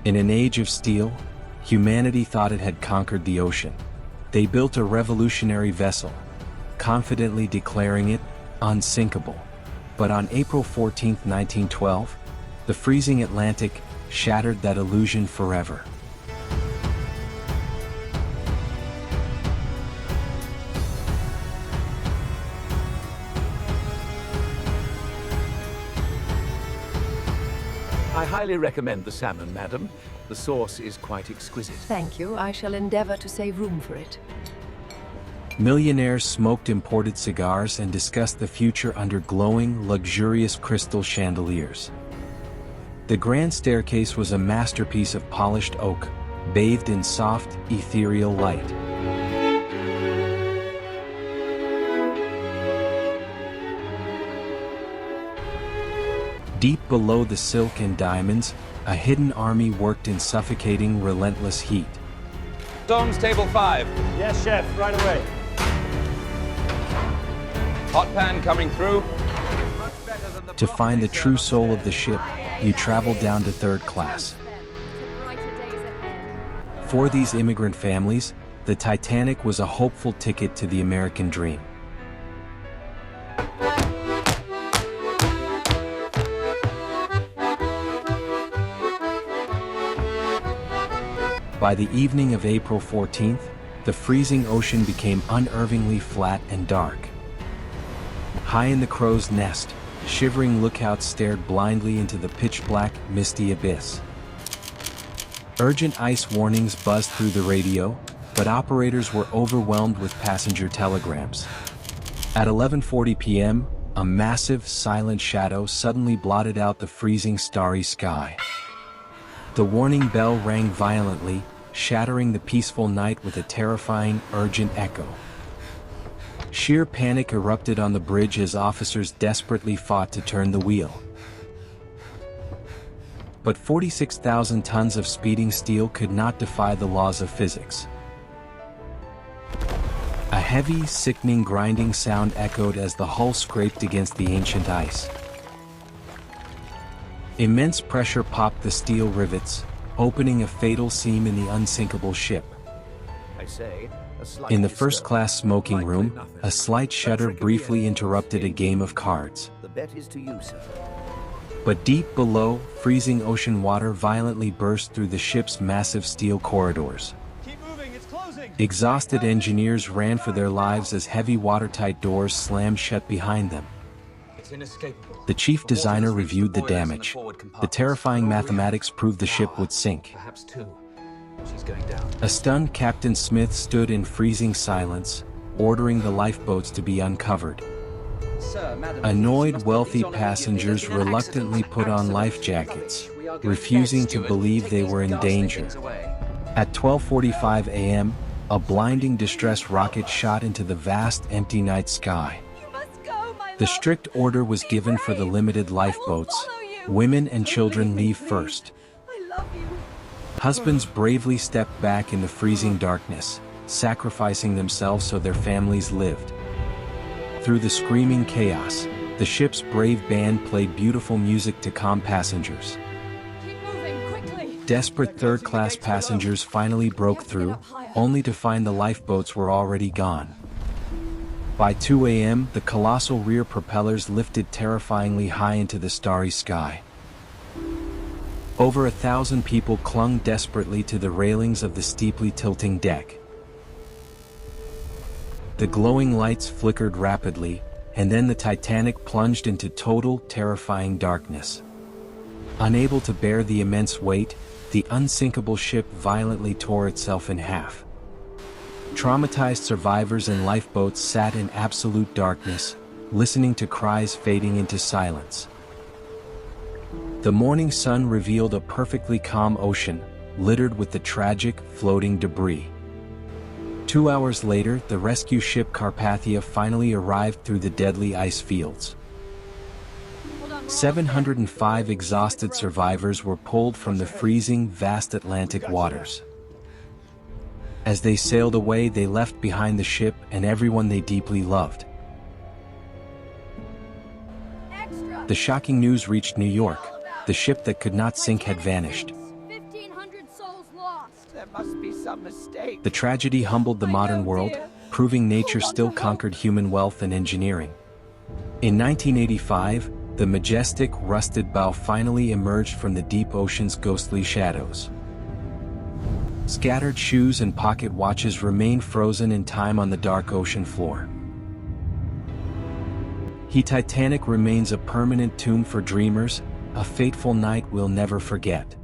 In an age of steel, humanity thought it had conquered the ocean. They built a revolutionary vessel, confidently declaring it unsinkable. But on April 14, 1912, the freezing Atlantic shattered that illusion forever. I highly recommend the salmon, madam. The sauce is quite exquisite. Thank you. I shall endeavor to save room for it. Millionaires smoked imported cigars and discussed the future under glowing, luxurious crystal chandeliers. The grand staircase was a masterpiece of polished oak, bathed in soft, ethereal light. Deep below the silk and diamonds, a hidden army worked in suffocating, relentless heat. Stones, table 5. Yes, chef, right away. Hot pan coming through. To find the true soul of the ship, you traveled down to third class. For these immigrant families, the Titanic was a hopeful ticket to the American dream. By the evening of April 14th, the freezing ocean became unnervingly flat and dark. High in the crow's nest, shivering lookouts stared blindly into the pitch-black, misty abyss. Urgent ice warnings buzzed through the radio, but operators were overwhelmed with passenger telegrams. At 11:40 p.m., a massive, silent shadow suddenly blotted out the freezing starry sky. The warning bell rang violently, shattering the peaceful night with a terrifying, urgent echo. Sheer panic erupted on the bridge as officers desperately fought to turn the wheel. But 46,000 tons of speeding steel could not defy the laws of physics. A heavy, sickening grinding sound echoed as the hull scraped against the ancient ice. Immense pressure popped the steel rivets, opening a fatal seam in the unsinkable ship. In the first-class smoking room, a slight shudder briefly interrupted a game of cards. But deep below, freezing ocean water violently burst through the ship's massive steel corridors. Exhausted engineers ran for their lives as heavy watertight doors slammed shut behind them. The chief designer reviewed the damage. The terrifying mathematics proved the ship would sink. A stunned Captain Smith stood in freezing silence, ordering the lifeboats to be uncovered. Annoyed wealthy passengers reluctantly put on life jackets, refusing to believe they were in danger. At 12:45 a.m., a blinding distress rocket shot into the vast empty night sky. The strict order was given for the limited lifeboats. Women and children leave first. Husbands bravely stepped back in the freezing darkness, sacrificing themselves so their families lived. Through the screaming chaos, the ship's brave band played beautiful music to calm passengers. Desperate third-class passengers finally broke through, only to find the lifeboats were already gone. By 2 a.m., the colossal rear propellers lifted terrifyingly high into the starry sky. Over 1,000 people clung desperately to the railings of the steeply tilting deck. The glowing lights flickered rapidly, and then the Titanic plunged into total, terrifying darkness. Unable to bear the immense weight, the unsinkable ship violently tore itself in half. Traumatized survivors in lifeboats sat in absolute darkness, listening to cries fading into silence. The morning sun revealed a perfectly calm ocean, littered with the tragic, floating debris. 2 hours later, the rescue ship Carpathia finally arrived through the deadly ice fields. 705 exhausted survivors were pulled from the freezing, vast Atlantic waters. As they sailed away, they left behind the ship and everyone they deeply loved. The shocking news reached New York. The ship that could not sink had vanished. 100 souls lost. There must be some mistake. The tragedy humbled the I modern know, world, dear. proving nature Hold on still to hope. conquered human wealth and engineering. In 1985, the majestic, rusted bow finally emerged from the deep ocean's ghostly shadows. Scattered shoes and pocket watches remain frozen in time on the dark ocean floor. Titanic remains a permanent tomb for dreamers, a fateful night we'll never forget.